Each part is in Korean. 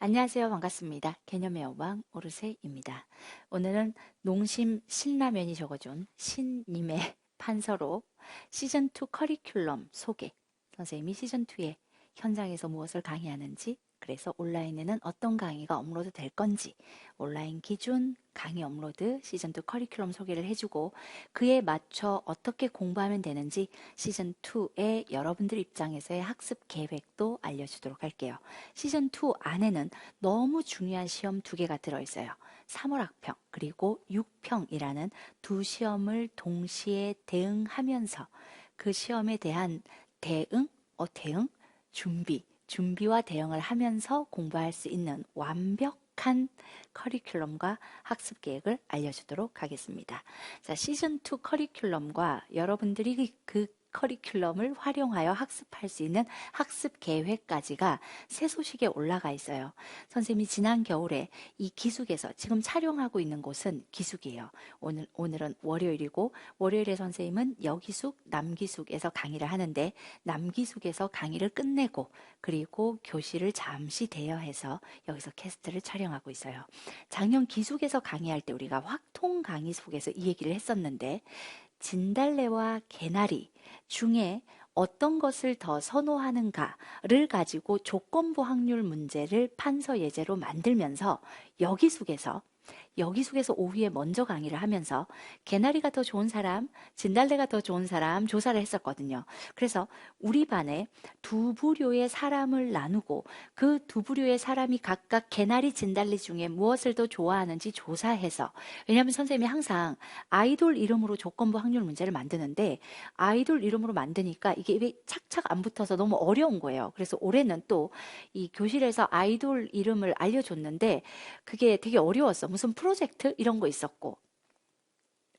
안녕하세요. 반갑습니다. 개념의 여왕 오르세입니다. 오늘은 농심 신라면이 적어준 신님의 판서로 시즌2 커리큘럼 소개, 선생님이 시즌2의 현장에서 무엇을 강의하는지, 그래서 온라인에는 어떤 강의가 업로드 될 건지, 온라인 기준 강의 업로드 시즌2 커리큘럼 소개를 해주고 그에 맞춰 어떻게 공부하면 되는지 시즌2의 여러분들 입장에서의 학습 계획도 알려주도록 할게요. 시즌2 안에는 너무 중요한 시험 두 개가 들어있어요. 3월 학평 그리고 6평이라는 두 시험을 동시에 대응하면서 그 시험에 대한 대응, 준비와 대응을 하면서 공부할 수 있는 완벽한 커리큘럼과 학습 계획을 알려주도록 하겠습니다. 자, 시즌2 커리큘럼과 여러분들이 그 커리큘럼을 활용하여 학습할 수 있는 학습 계획까지가 새 소식에 올라가 있어요. 선생님이 지난 겨울에 이 기숙에서 지금 촬영하고 있는 곳은 기숙이에요. 오늘은 월요일이고 월요일에 선생님은 여기숙, 남기숙에서 강의를 하는데 남기숙에서 강의를 끝내고 그리고 교실을 잠시 대여해서 여기서 캐스트를 촬영하고 있어요. 작년 기숙에서 강의할 때 우리가 확통 강의 속에서 이 얘기를 했었는데 진달래와 개나리 중에 어떤 것을 더 선호하는가를 가지고 조건부 확률 문제를 판서 예제로 만들면서 여기숙에서 오후에 먼저 강의를 하면서 개나리가 더 좋은 사람, 진달래가 더 좋은 사람 조사를 했었거든요. 그래서 우리 반에 두 부류의 사람을 나누고 그 두 부류의 사람이 각각 개나리, 진달래 중에 무엇을 더 좋아하는지 조사해서, 왜냐하면 선생님이 항상 아이돌 이름으로 조건부 확률 문제를 만드는데 아이돌 이름으로 만드니까 이게 입에 착착 안 붙어서 너무 어려운 거예요. 그래서 올해는 또 이 교실에서 아이돌 이름을 알려줬는데 그게 되게 어려웠어. 무슨 프로젝트 이런 거 있었고.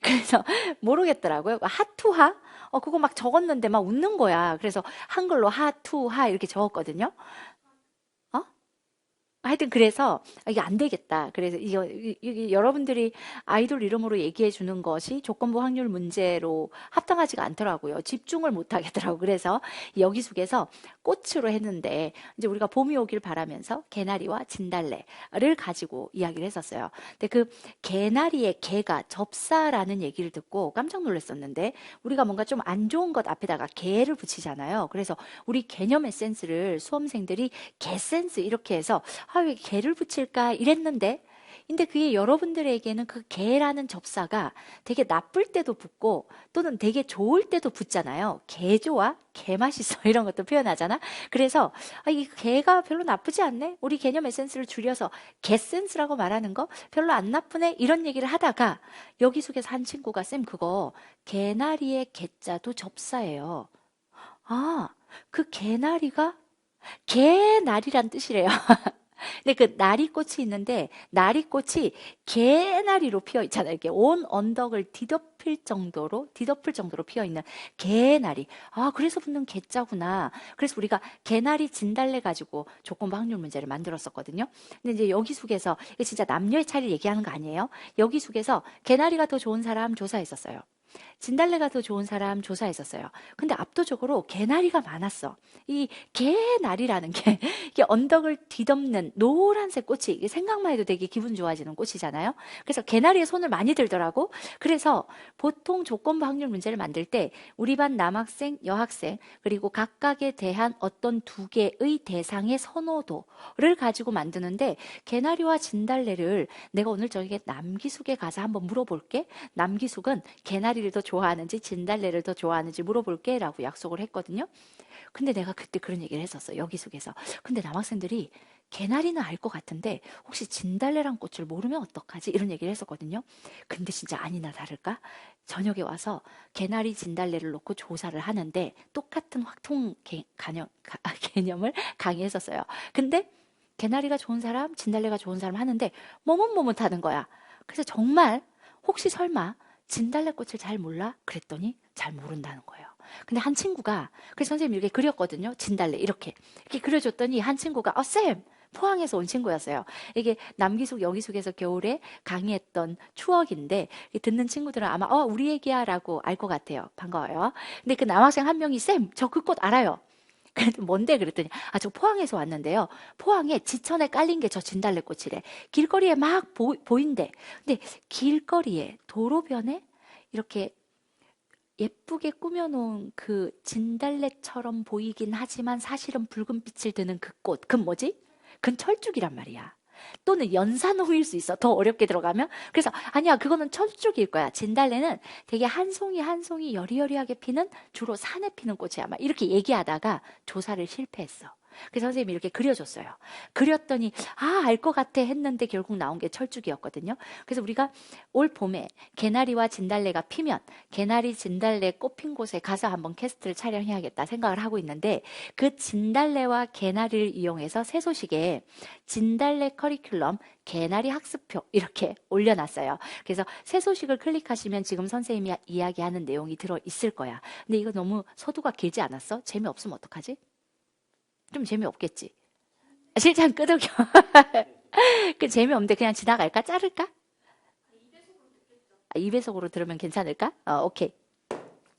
그래서 모르겠더라고요. 하투하? 그거 막 적었는데 막 웃는 거야. 그래서 한글로 하투하 이렇게 적었거든요. 어? 하여튼 그래서 이게 안 되겠다. 그래서 이게 여러분들이 아이돌 이름으로 얘기해 주는 것이 조건부 확률 문제로 합당하지가 않더라고요. 집중을 못 하겠더라고. 그래서 여기 속에서 꽃으로 했는데 이제 우리가 봄이 오길 바라면서 개나리와 진달래를 가지고 이야기를 했었어요. 근데 그 개나리의 개가 접사라는 얘기를 듣고 깜짝 놀랐었는데 우리가 뭔가 좀 안 좋은 것 앞에다가 개를 붙이잖아요. 그래서 우리 개념 에센스를 수험생들이 개센스 이렇게 해서 왜 개를 붙일까 이랬는데 근데 그게 여러분들에게는 그 개라는 접사가 되게 나쁠 때도 붙고 또는 되게 좋을 때도 붙잖아요. 개 좋아? 개 맛있어 이런 것도 표현하잖아. 그래서 이 개가 별로 나쁘지 않네. 우리 개념 에센스를 줄여서 개센스라고 말하는 거 별로 안 나쁘네. 이런 얘기를 하다가 여기 속에서 한 친구가 쌤 그거 개나리의 개자도 접사예요. 아, 그 개나리가 개나리란 뜻이래요. 근데 그 나리꽃이 있는데 나리꽃이 개나리로 피어 있잖아요. 이렇게 온 언덕을 뒤덮을 정도로 피어 있는 개나리. 아, 그래서 붙는 개자구나. 그래서 우리가 개나리 진달래 가지고 조건부 확률 문제를 만들었었거든요. 근데 이제 여기 속에서 이게 진짜 남녀의 차이를 얘기하는 거 아니에요? 여기 속에서 개나리가 더 좋은 사람 조사했었어요. 진달래가 더 좋은 사람 조사했었어요. 근데 압도적으로 개나리가 많았어. 이 개나리라는 게 이게 언덕을 뒤덮는 노란색 꽃이 이게 생각만 해도 되게 기분 좋아지는 꽃이잖아요. 그래서 개나리에 손을 많이 들더라고. 그래서 보통 조건부 확률 문제를 만들 때 우리 반 남학생, 여학생 그리고 각각에 대한 어떤 두 개의 대상의 선호도를 가지고 만드는데 개나리와 진달래를 내가 오늘 저녁에 남기숙에 가서 한번 물어볼게. 남기숙은 개나리를 더 좋아하는지 진달래를 더 좋아하는지 물어볼게 라고 약속을 했거든요. 근데 내가 그때 그런 얘기를 했었어. 여기 속에서. 근데 남학생들이 개나리는 알 것 같은데 혹시 진달래란 꽃을 모르면 어떡하지? 이런 얘기를 했었거든요. 근데 진짜 아니나 다를까? 저녁에 와서 개나리 진달래를 놓고 조사를 하는데 똑같은 개념을 강의했었어요. 근데 개나리가 좋은 사람, 진달래가 좋은 사람 하는데 머뭇머뭇하는 거야. 그래서 정말 혹시 설마 진달래 꽃을 잘 몰라? 그랬더니 잘 모른다는 거예요. 근데 한 친구가 그래서 선생님이 이렇게 그렸거든요. 진달래 이렇게 그려줬더니 한 친구가 쌤! 포항에서 온 친구였어요. 이게 남기숙 여기숙에서 겨울에 강의했던 추억인데 듣는 친구들은 아마 우리 얘기야 라고 알 것 같아요. 반가워요. 근데 그 남학생 한 명이 쌤! 저 그 꽃 알아요. 그래도 뭔데 그랬더니 저 포항에서 왔는데요. 포항에 지천에 깔린 게 저 진달래꽃이래. 길거리에 막 보인대. 근데 길거리에 도로변에 이렇게 예쁘게 꾸며놓은 그 진달래처럼 보이긴 하지만 사실은 붉은 빛을 드는 그 꽃, 그건 뭐지? 그건 철쭉이란 말이야. 또는 연산홍일 수 있어. 더 어렵게 들어가면. 그래서 아니야, 그거는 철쭉일 거야. 진달래는 되게 한 송이 한 송이 여리여리하게 피는 주로 산에 피는 꽃이야. 막 이렇게 얘기하다가 조사를 실패했어. 그래서 선생님이 이렇게 그려줬어요. 그렸더니 알 것 같아 했는데 결국 나온 게 철쭉이었거든요. 그래서 우리가 올 봄에 개나리와 진달래가 피면 개나리 진달래 꽃핀 곳에 가서 한번 캐스트를 촬영해야겠다 생각을 하고 있는데, 그 진달래와 개나리를 이용해서 새소식에 진달래 커리큘럼 개나리 학습표 이렇게 올려놨어요. 그래서 새소식을 클릭하시면 지금 선생님이 이야기하는 내용이 들어 있을 거야. 근데 이거 너무 서두가 길지 않았어? 재미없으면 어떡하지? 좀 재미없겠지. 실장 끄덕여. 그 재미없는데 그냥 지나갈까? 자를까? 2배속으로 들으면 괜찮을까? 오케이.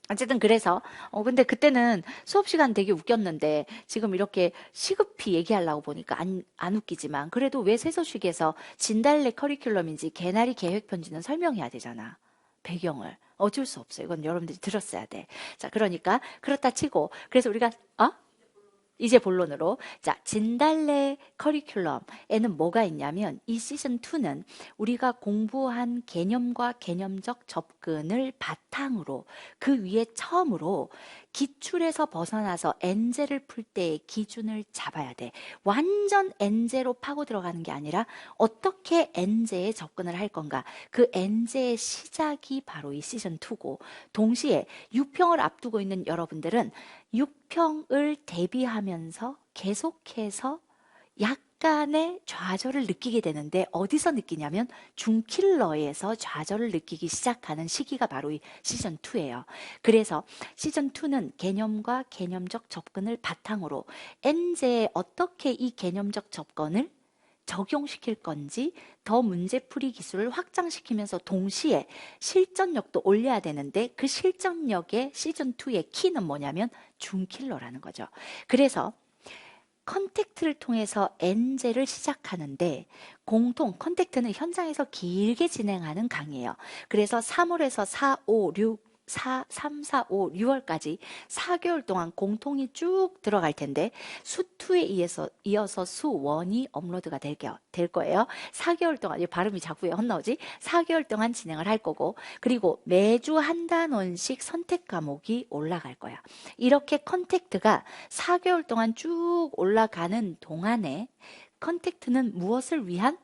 어쨌든 그래서 근데 그때는 수업 시간 되게 웃겼는데 지금 이렇게 시급히 얘기하려고 보니까 안 웃기지만, 그래도 왜 세서식에서 진달래 커리큘럼인지 개나리 계획 편지는 설명해야 되잖아. 배경을. 어쩔 수 없어요. 이건 여러분들이 들었어야 돼. 자, 그러니까 그렇다 치고, 그래서 우리가 이제 본론으로. 자, 진달래 커리큘럼에는 뭐가 있냐면, 이 시즌2는 우리가 공부한 개념과 개념적 접근을 바탕으로 그 위에 처음으로 기출에서 벗어나서 엔제를 풀 때의 기준을 잡아야 돼. 완전 엔제로 파고 들어가는 게 아니라 어떻게 엔제에 접근을 할 건가. 그 엔제의 시작이 바로 이 시즌2고, 동시에 6평을 앞두고 있는 여러분들은 6평을 대비하면서 계속해서 약간의 좌절을 느끼게 되는데, 어디서 느끼냐면 중킬러에서 좌절을 느끼기 시작하는 시기가 바로 이 시즌2예요. 그래서 시즌2는 개념과 개념적 접근을 바탕으로 엔제에 어떻게 이 개념적 접근을 적용시킬 건지 더 문제풀이 기술을 확장시키면서 동시에 실전력도 올려야 되는데, 그 실전력의 시즌2의 키는 뭐냐면 중킬러라는 거죠. 그래서 컨택트를 통해서 엔제를 시작하는데, 공통 컨택트는 현장에서 길게 진행하는 강의예요. 그래서 3월에서 4, 5, 6 3, 4, 5, 6월까지 4개월 동안 공통이 쭉 들어갈 텐데, 수2에 이어서 수1이 업로드가 될 거예요. 4개월 동안, 이 발음이 자꾸 왜 헛나오지? 4개월 동안 진행을 할 거고, 그리고 매주 한 단원씩 선택 과목이 올라갈 거야. 이렇게 컨택트가 4개월 동안 쭉 올라가는 동안에 컨택트는 무엇을 위한?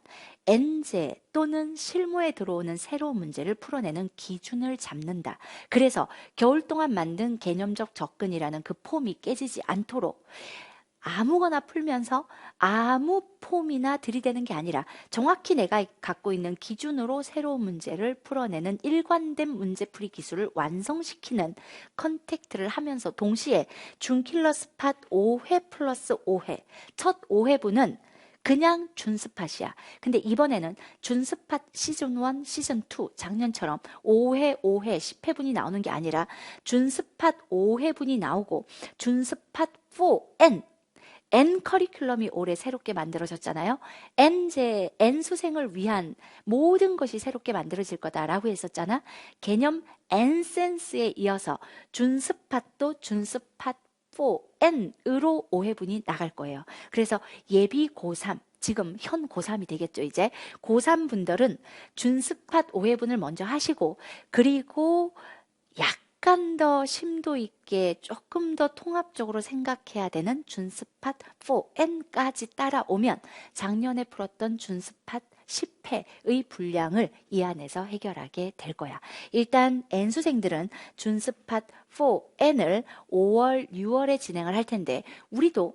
엔제 또는 실무에 들어오는 새로운 문제를 풀어내는 기준을 잡는다. 그래서 겨울 동안 만든 개념적 접근이라는 그 폼이 깨지지 않도록 아무거나 풀면서 아무 폼이나 들이대는 게 아니라 정확히 내가 갖고 있는 기준으로 새로운 문제를 풀어내는 일관된 문제풀이 기술을 완성시키는 컨택트를 하면서, 동시에 준킬러 스팟 5회 플러스 5회, 첫 5회분은 그냥 준스팟이야. 근데 이번에는 준스팟 시즌1, 시즌2 작년처럼 5회, 5회, 10회분이 나오는 게 아니라 준스팟 5회분이 나오고 준스팟 4N N 커리큘럼이 올해 새롭게 만들어졌잖아요. N 수생을 위한 모든 것이 새롭게 만들어질 거다라고 했었잖아. 개념 N센스에 이어서 준스팟도 준스팟 4N으로 5회분이 나갈 거예요. 그래서 예비 고3, 지금 현 고3이 되겠죠. 이제 고3 분들은 준스팟 5회분을 먼저 하시고, 그리고 약간 더 심도 있게 조금 더 통합적으로 생각해야 되는 준스팟 4N까지 따라오면 작년에 풀었던 준스팟 10회의 분량을 이 안에서 해결하게 될 거야. 일단 N수생들은 준스팟 4N을 5월, 6월에 진행을 할 텐데, 우리도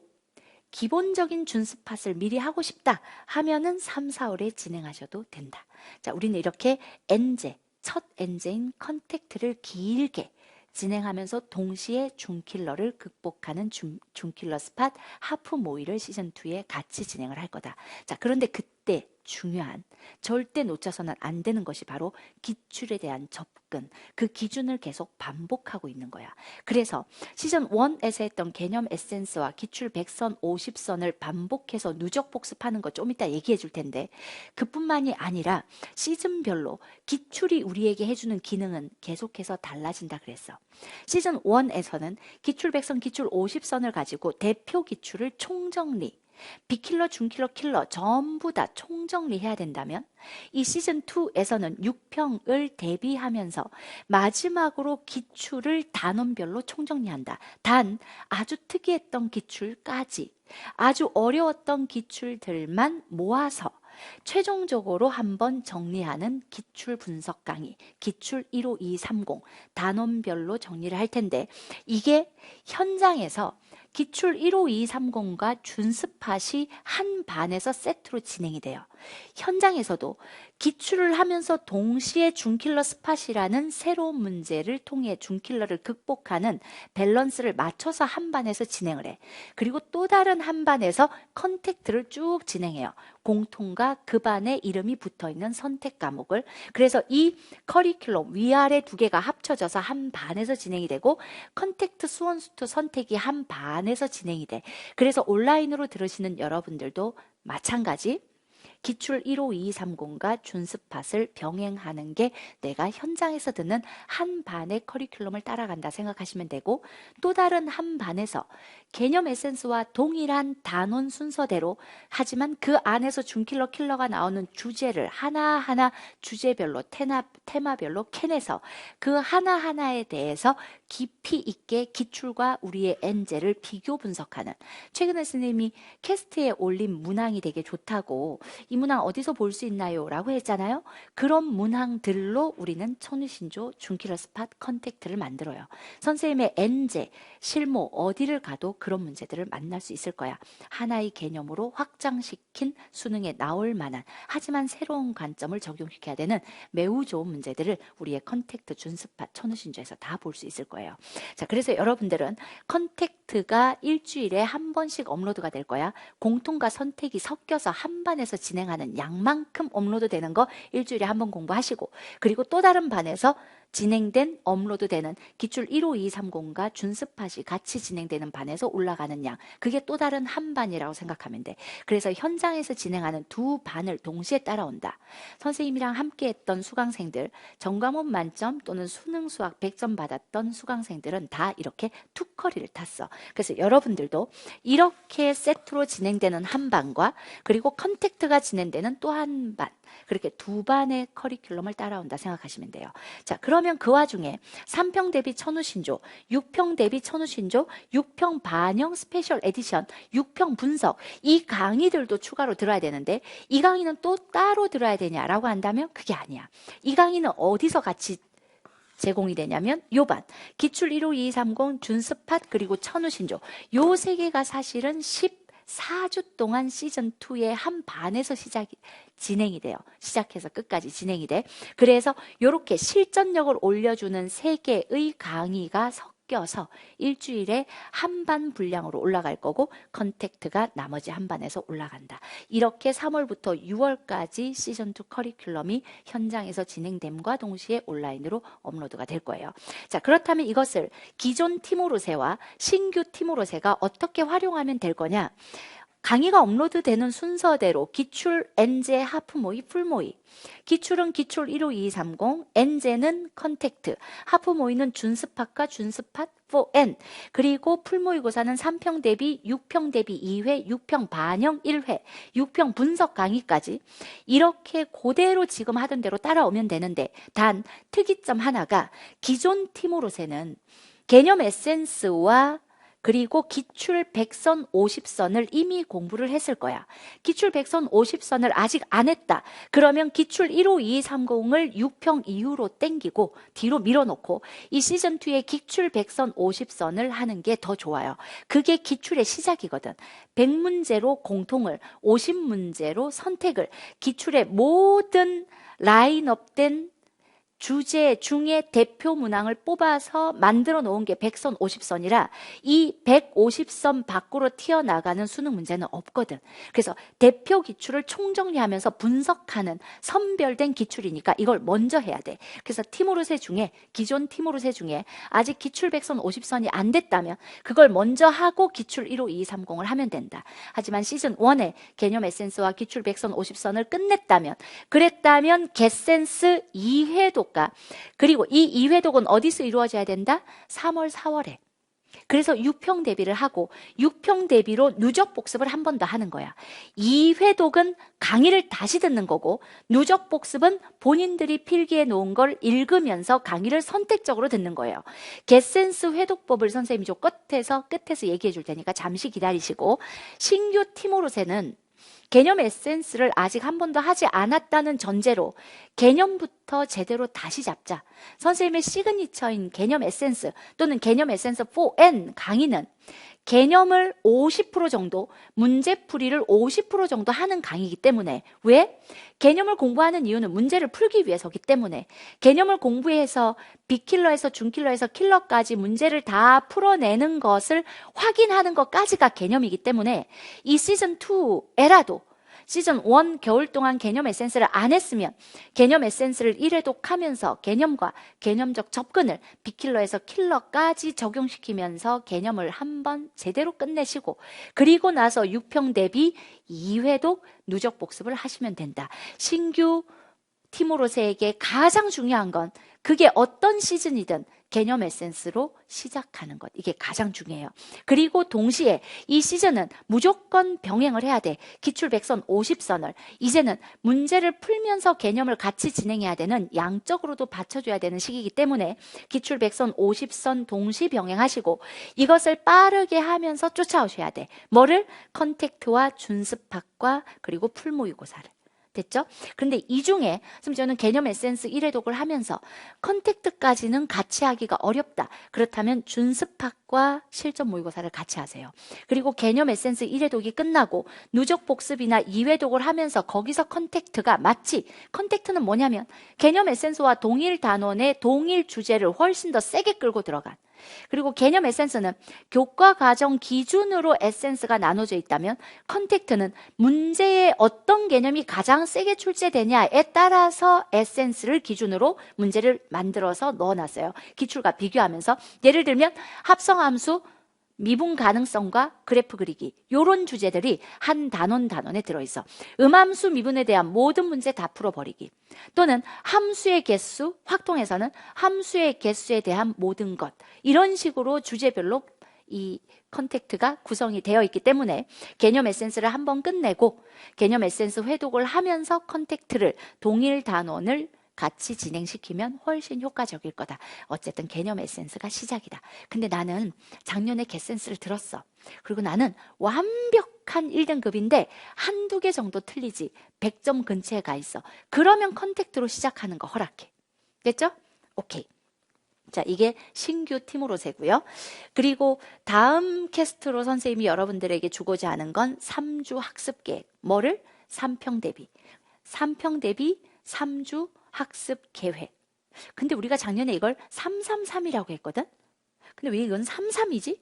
기본적인 준스팟을 미리 하고 싶다 하면은 3, 4월에 진행하셔도 된다. 자, 우리는 이렇게 엔제, 첫 엔제인 컨택트를 길게 진행하면서 동시에 준킬러를 극복하는 준킬러 스팟 하프 모의를 시즌2에 같이 진행을 할 거다. 자, 그런데 절대 중요한, 절대 놓쳐서는 안 되는 것이 바로 기출에 대한 접근, 그 기준을 계속 반복하고 있는 거야. 그래서 시즌 1에서 했던 개념 에센스와 기출 100선, 50선을 반복해서 누적 복습하는 거 좀 이따 얘기해 줄 텐데, 그뿐만이 아니라 시즌별로 기출이 우리에게 해주는 기능은 계속해서 달라진다 그랬어. 시즌 1에서는 기출 100선, 기출 50선을 가지고 대표 기출을 총정리, B킬러, 중킬러, 킬러 전부 다 총정리해야 된다면, 이 시즌 2에서는 6평을 대비하면서 마지막으로 기출을 단원별로 총정리한다. 단 아주 특이했던 기출까지, 아주 어려웠던 기출들만 모아서 최종적으로 한번 정리하는 기출 분석 강의, 기출 15230 단원별로 정리를 할 텐데, 이게 현장에서 기출 15230과 준스팟이 한 반에서 세트로 진행이 돼요. 현장에서도 기출을 하면서 동시에 준킬러 스팟이라는 새로운 문제를 통해 준킬러를 극복하는 밸런스를 맞춰서 한 반에서 진행을 해. 그리고 또 다른 한 반에서 컨택트를 쭉 진행해요. 공통과 그 반에 이름이 붙어있는 선택 과목을. 그래서 이 커리큘럼 위아래 두 개가 합쳐져서 한 반에서 진행이 되고, 컨택트 수원수투 선택이 한 반에서 진행이 돼. 그래서 온라인으로 들으시는 여러분들도 마찬가지 기출 15230과 준스팟을 병행하는 게 내가 현장에서 듣는 한 반의 커리큘럼을 따라간다 생각하시면 되고, 또 다른 한 반에서 개념 에센스와 동일한 단원 순서대로, 하지만 그 안에서 준킬러 킬러가 나오는 주제를 하나하나 주제별로 테마별로 캐내서 그 하나하나에 대해서 깊이 있게 기출과 우리의 엔제를 비교 분석하는, 최근에 스님이 캐스트에 올린 문항이 되게 좋다고, 이 문항 어디서 볼 수 있나요? 라고 했잖아요. 그런 문항들로 우리는 천우신조, 준킬러 스팟, 컨택트를 만들어요. 선생님의 엔제, 실무 어디를 가도 그런 문제들을 만날 수 있을 거야. 하나의 개념으로 확장시킨 수능에 나올 만한, 하지만 새로운 관점을 적용시켜야 되는 매우 좋은 문제들을 우리의 컨택트, 준스팟, 천우신조에서 다 볼 수 있을 거예요. 자, 그래서 여러분들은 컨택트가 일주일에 한 번씩 업로드가 될 거야. 공통과 선택이 섞여서 한 반에서 진행하는 양만큼 업로드 되는 거 일주일에 한 번 공부하시고, 그리고 또 다른 반에서 진행된 업로드 되는 기출 15230과 준스팟이 같이 진행되는 반에서 올라가는 양, 그게 또 다른 한 반이라고 생각하면 돼. 그래서 현장에서 진행하는 두 반을 동시에 따라온다. 선생님이랑 함께 했던 수강생들, 전과목 만점 또는 수능 수학 100점 받았던 수강생들은 다 이렇게 투커리를 탔어. 그래서 여러분들도 이렇게 세트로 진행되는 한 반과 그리고 컨택트가 진행되는 또 한 반, 그렇게 두 반의 커리큘럼을 따라온다 생각하시면 돼요. 자, 그러면 그 와중에 3평 대비 천우신조, 6평 대비 천우신조, 6평 반영 스페셜 에디션, 6평 분석, 이 강의들도 추가로 들어야 되는데, 이 강의는 또 따로 들어야 되냐라고 한다면 그게 아니야. 이 강의는 어디서 같이 제공이 되냐면 요반, 기출 15230, 준스팟, 그리고 천우신조, 요 세 개가 사실은 14주 동안 시즌2의 한 반에서 진행이 돼요. 시작해서 끝까지 진행이 돼. 그래서 이렇게 실전력을 올려주는 세 개의 강의가 섞여서 일주일에 한 반 분량으로 올라갈 거고, 컨택트가 나머지 한 반에서 올라간다. 이렇게 3월부터 6월까지 시즌2 커리큘럼이 현장에서 진행됨과 동시에 온라인으로 업로드가 될 거예요. 자, 그렇다면 이것을 기존 티모로세와 신규 티모로세가 어떻게 활용하면 될 거냐? 강의가 업로드되는 순서대로 기출, 엔제, 하프모의, 풀모의. 기출은 기출 15230, 엔제는 컨택트, 하프모의는 준스팟과 준스팟 4N, 그리고 풀모의고사는 3평 대비, 6평 대비 2회, 6평 반영 1회, 6평 분석 강의까지 이렇게 그대로 지금 하던 대로 따라오면 되는데, 단 특이점 하나가, 기존 팀으로서는 개념 에센스와 그리고 기출 100선 50선을 이미 공부를 했을 거야. 기출 100선 50선을 아직 안 했다. 그러면 기출 15230을 6평 이후로 땡기고 뒤로 밀어놓고 이 시즌2의 기출 100선 50선을 하는 게 더 좋아요. 그게 기출의 시작이거든. 100문제로 공통을, 50문제로 선택을, 기출의 모든 라인업된 주제 중에 대표 문항을 뽑아서 만들어 놓은 게 100선, 50선이라 이 150선 밖으로 튀어나가는 수능 문제는 없거든. 그래서 대표 기출을 총정리하면서 분석하는 선별된 기출이니까 이걸 먼저 해야 돼. 그래서 티모르세 중에, 기존 티모르세 중에 아직 기출 100선, 50선이 안 됐다면 그걸 먼저 하고 기출 1호 2230을 하면 된다. 하지만 시즌 1에 개념 에센스와 기출 100선, 50선을 끝냈다면, 그랬다면 겟센스 2회독 그리고 이 2회독은 어디서 이루어져야 된다? 3월, 4월에. 그래서 6평 대비를 하고 6평 대비로 누적 복습을 한 번 더 하는 거야. 2회독은 강의를 다시 듣는 거고 누적 복습은 본인들이 필기해 놓은 걸 읽으면서 강의를 선택적으로 듣는 거예요. 겟센스 회독법을 선생님이 좀 끝에서 얘기해 줄 테니까 잠시 기다리시고, 신규 티모르세는 개념 에센스를 아직 한 번도 하지 않았다는 전제로 개념부터 제대로 다시 잡자. 선생님의 시그니처인 개념 에센스 또는 개념 에센스 4N 강의는 개념을 50% 정도, 문제풀이를 50% 정도 하는 강의이기 때문에, 왜? 개념을 공부하는 이유는 문제를 풀기 위해서기 때문에, 개념을 공부해서 B킬러에서 중킬러에서 킬러까지 문제를 다 풀어내는 것을 확인하는 것까지가 개념이기 때문에 이 시즌2에라도 시즌 1 겨울 동안 개념 에센스를 안 했으면 개념 에센스를 1회독하면서 개념과 개념적 접근을 B킬러에서 킬러까지 적용시키면서 개념을 한번 제대로 끝내시고, 그리고 나서 6평 대비 2회독 누적 복습을 하시면 된다. 신규 티모르세에게 가장 중요한 건 그게 어떤 시즌이든 개념 에센스로 시작하는 것, 이게 가장 중요해요. 그리고 동시에 이 시즌은 무조건 병행을 해야 돼. 기출 100선 50선을 이제는 문제를 풀면서 개념을 같이 진행해야 되는, 양적으로도 받쳐줘야 되는 시기이기 때문에 기출 100선 50선 동시 병행하시고 이것을 빠르게 하면서 쫓아오셔야 돼. 뭐를? 컨택트와 준습학과 그리고 풀모의고사를. 됐죠? 그런데 이 중에 저는 개념 에센스 1회독을 하면서 컨택트까지는 같이 하기가 어렵다. 그렇다면 준습학과 실전 모의고사를 같이 하세요. 그리고 개념 에센스 1회독이 끝나고 누적 복습이나 2회독을 하면서 거기서 컨택트가, 마치 컨택트는 뭐냐면 개념 에센스와 동일 단원의 동일 주제를 훨씬 더 세게 끌고 들어간, 그리고 개념 에센스는 교과 과정 기준으로 에센스가 나눠져 있다면 컨택트는 문제의 어떤 개념이 가장 세게 출제되냐에 따라서 에센스를 기준으로 문제를 만들어서 넣어놨어요. 기출과 비교하면서. 예를 들면 합성함수, 미분 가능성과 그래프 그리기, 이런 주제들이 한 단원에 들어있어. 음함수 미분에 대한 모든 문제 다 풀어버리기, 또는 함수의 개수, 확통에서는 함수의 개수에 대한 모든 것, 이런 식으로 주제별로 이 컨택트가 구성이 되어 있기 때문에 개념 에센스를 한번 끝내고 개념 에센스 회독을 하면서 컨택트를, 동일 단원을 같이 진행시키면 훨씬 효과적일 거다. 어쨌든 개념 에센스가 시작이다. 근데 나는 작년에 겟센스를 들었어. 그리고 나는 완벽한 1등급인데 한두 개 정도 틀리지 100점 근처에 가 있어. 그러면 컨택트로 시작하는 거 허락해. 됐죠? 오케이. 자, 이게 신규 티모르세고요. 그리고 다음 캐스트로 선생님이 여러분들에게 주고자 하는 건 3주 학습 계획. 뭐를? 3평 대비. 3평 대비 3주 학습 계획. 근데 우리가 작년에 이걸 333이라고 했거든? 근데 왜 이건 33이지?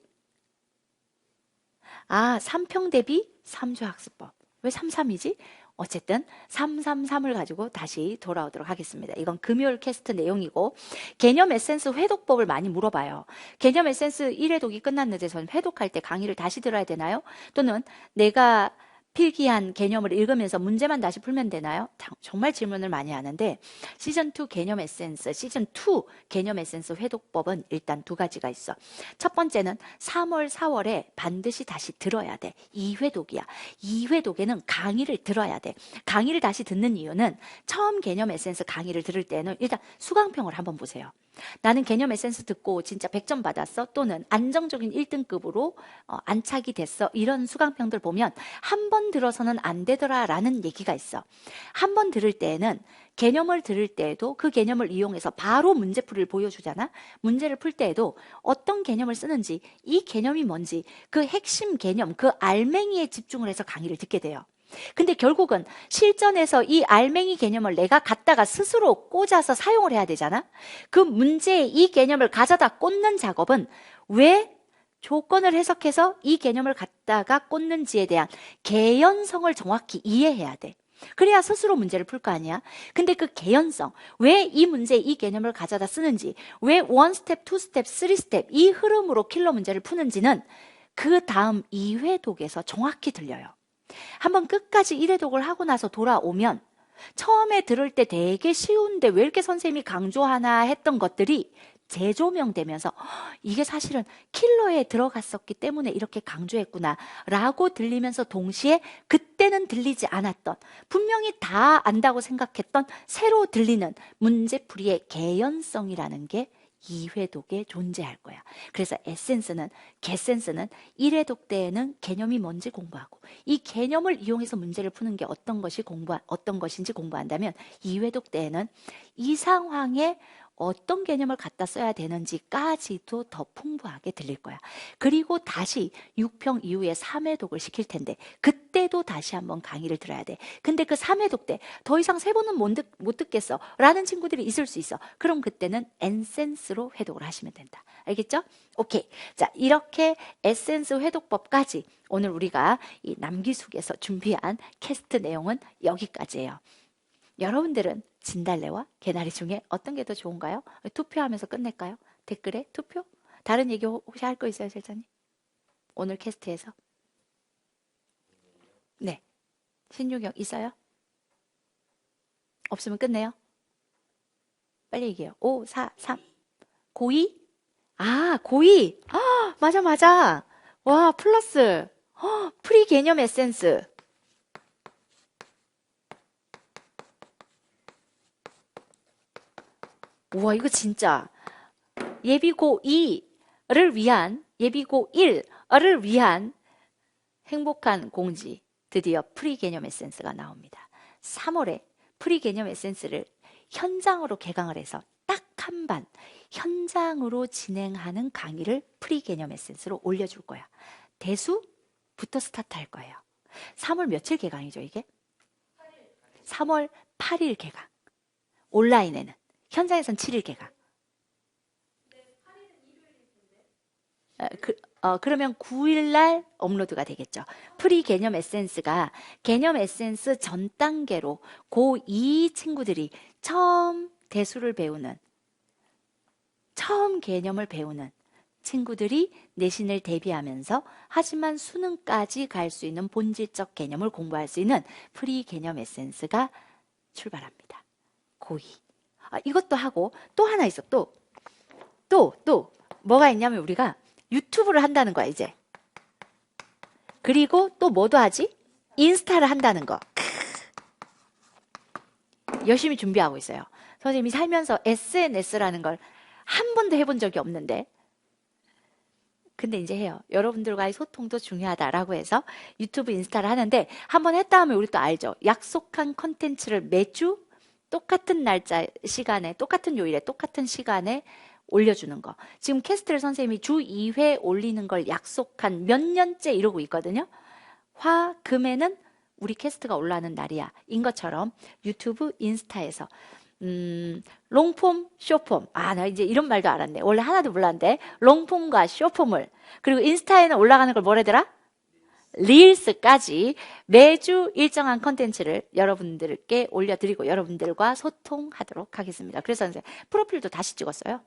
아, 3평 대비 3주 학습법. 왜 33이지? 어쨌든 333을 가지고 다시 돌아오도록 하겠습니다. 이건 금요일 캐스트 내용이고, 개념 에센스 회독법을 많이 물어봐요. 개념 에센스 1회독이 끝났는데 저는 회독할 때 강의를 다시 들어야 되나요? 또는 내가 필기한 개념을 읽으면서 문제만 다시 풀면 되나요? 정말 질문을 많이 하는데, 시즌2 개념 에센스, 시즌2 개념 에센스 회독법은 일단 두 가지가 있어. 첫 번째는 3월, 4월에 반드시 다시 들어야 돼. 2회독이야. 2회독에는 강의를 들어야 돼. 강의를 다시 듣는 이유는 처음 개념 에센스 강의를 들을 때는 일단 수강평을 한번 보세요. 나는 개념 에센스 듣고 진짜 100점 받았어, 또는 안정적인 1등급으로 안착이 됐어, 이런 수강평들 보면 한 번 들어서는 안 되더라 라는 얘기가 있어. 한 번 들을 때에는, 개념을 들을 때에도 그 개념을 이용해서 바로 문제풀이를 보여주잖아. 문제를 풀 때에도 어떤 개념을 쓰는지, 이 개념이 뭔지, 그 핵심 개념, 그 알맹이에 집중을 해서 강의를 듣게 돼요. 근데 결국은 실전에서 이 알맹이 개념을 내가 갖다가 스스로 꽂아서 사용을 해야 되잖아. 그 문제에 이 개념을 가져다 꽂는 작업은 왜 조건을 해석해서 이 개념을 갖다가 꽂는지에 대한 개연성을 정확히 이해해야 돼. 그래야 스스로 문제를 풀 거 아니야. 근데 그 개연성, 왜 이 문제에 이 개념을 가져다 쓰는지, 왜 원 스텝, 투 스텝, 쓰리 스텝 이 흐름으로 킬러 문제를 푸는지는 그 다음 2회 독에서 정확히 들려요. 한번 끝까지 1회 독을 하고 나서 돌아오면 처음에 들을 때 되게 쉬운데 왜 이렇게 선생님이 강조하나 했던 것들이 재조명되면서 이게 사실은 킬러에 들어갔었기 때문에 이렇게 강조했구나 라고 들리면서 동시에 그때는 들리지 않았던, 분명히 다 안다고 생각했던 새로 들리는 문제풀이의 개연성이라는 게 2회 독에 존재할 거야. 그래서 에센스는, 개센스는 1회 독 때에는 개념이 뭔지 공부하고, 이 개념을 이용해서 문제를 푸는 게 어떤 것인지 공부한다면 2회 독 때에는 이 상황에 어떤 개념을 갖다 써야 되는지까지도 더 풍부하게 들릴 거야. 그리고 다시 6평 이후에 3회 독을 시킬 텐데 그때도 다시 한번 강의를 들어야 돼. 근데 그 3회 독 때 더 이상 3번은 못 듣겠어 라는 친구들이 있을 수 있어. 그럼 그때는 에센스로 회독을 하시면 된다. 알겠죠? 오케이. 자, 이렇게 에센스 회독법까지 오늘 우리가 이 남기숙에서 준비한 캐스트 내용은 여기까지예요. 여러분들은 진달래와 개나리 중에 어떤 게 더 좋은가요? 투표하면서 끝낼까요? 댓글에 투표? 다른 얘기 혹시 할 거 있어요, 실장님? 오늘 캐스트에서? 네. 신유경 있어요? 없으면 끝내요. 빨리 얘기해요. 5, 4, 3. 고2? 아, 고2. 아, 맞아. 와, 플러스. 프리 개념 에센스. 우와, 이거 진짜 예비고 2를 위한, 예비고 1을 위한 행복한 공지. 드디어 프리 개념 에센스가 나옵니다. 3월에 프리 개념 에센스를 현장으로 개강을 해서 딱 한 반 현장으로 진행하는 강의를 프리 개념 에센스로 올려줄 거야. 대수부터 스타트 할 거예요. 3월 며칠 개강이죠, 이게? 3월 8일 개강. 온라인에는. 현장에선 7일 개강. 그러면 9일날 업로드가 되겠죠. 프리 개념 에센스가 개념 에센스 전 단계로 고2 친구들이 처음 대수를 배우는, 처음 개념을 배우는 친구들이 내신을 대비하면서 하지만 수능까지 갈 수 있는 본질적 개념을 공부할 수 있는 프리 개념 에센스가 출발합니다. 고2. 이것도 하고 또 하나 있어. 또 뭐가 있냐면 우리가 유튜브를 한다는 거야, 이제. 그리고 또 뭐도 하지? 인스타를 한다는 거. 열심히 준비하고 있어요. 선생님이 살면서 SNS라는 걸 한 번도 해본 적이 없는데, 근데 이제 해요. 여러분들과의 소통도 중요하다라고 해서 유튜브 인스타를 하는데, 한번 했다 하면 우리 또 알죠. 약속한 컨텐츠를 매주 똑같은 날짜, 시간에, 똑같은 요일에, 똑같은 시간에 올려주는 거. 지금 캐스트를 선생님이 주 2회 올리는 걸 약속한 몇 년째 이러고 있거든요. 화, 금에는 우리 캐스트가 올라오는 날이야. 인 것처럼 유튜브, 인스타에서 롱폼, 쇼폼. 나 이제 이런 말도 알았네. 원래 하나도 몰랐는데. 롱폼과 쇼폼을. 그리고 인스타에는 올라가는 걸 뭐래더라? 릴스까지 매주 일정한 컨텐츠를 여러분들께 올려드리고 여러분들과 소통하도록 하겠습니다. 그래서 이제 프로필도 다시 찍었어요.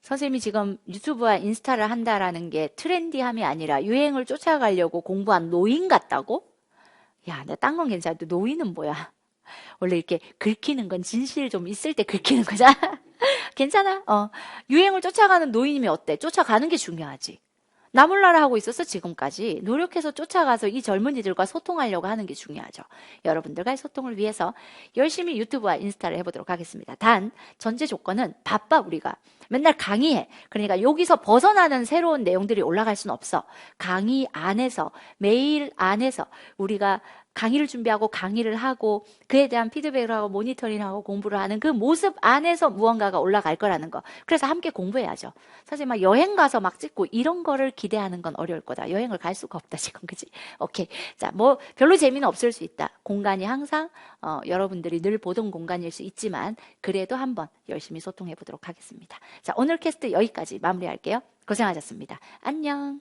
선생님이 지금 유튜브와 인스타를 한다라는 게 트렌디함이 아니라 유행을 쫓아가려고 공부한 노인 같다고? 야, 나 딴 건 괜찮은데 노인은 뭐야? 원래 이렇게 긁히는 건 진실 좀 있을 때 긁히는 거잖아. 괜찮아? 유행을 쫓아가는 노인이면 어때? 쫓아가는 게 중요하지. 나 몰라라 하고 있었어, 지금까지. 노력해서 쫓아가서 이 젊은이들과 소통하려고 하는 게 중요하죠. 여러분들과의 소통을 위해서 열심히 유튜브와 인스타를 해보도록 하겠습니다. 단, 전제 조건은 바빠, 우리가. 맨날 강의해. 그러니까 여기서 벗어나는 새로운 내용들이 올라갈 수는 없어. 강의 안에서, 메일 안에서 우리가 강의를 준비하고 강의를 하고 그에 대한 피드백을 하고 모니터링하고 공부를 하는 그 모습 안에서 무언가가 올라갈 거라는 거. 그래서 함께 공부해야죠. 사실 막 여행 가서 막 찍고 이런 거를 기대하는 건 어려울 거다. 여행을 갈 수가 없다 지금, 그치? 오케이. 자, 뭐 별로 재미는 없을 수 있다. 공간이 항상 여러분들이 늘 보던 공간일 수 있지만 그래도 한번 열심히 소통해 보도록 하겠습니다. 자, 오늘 캐스트 여기까지 마무리할게요. 고생하셨습니다. 안녕.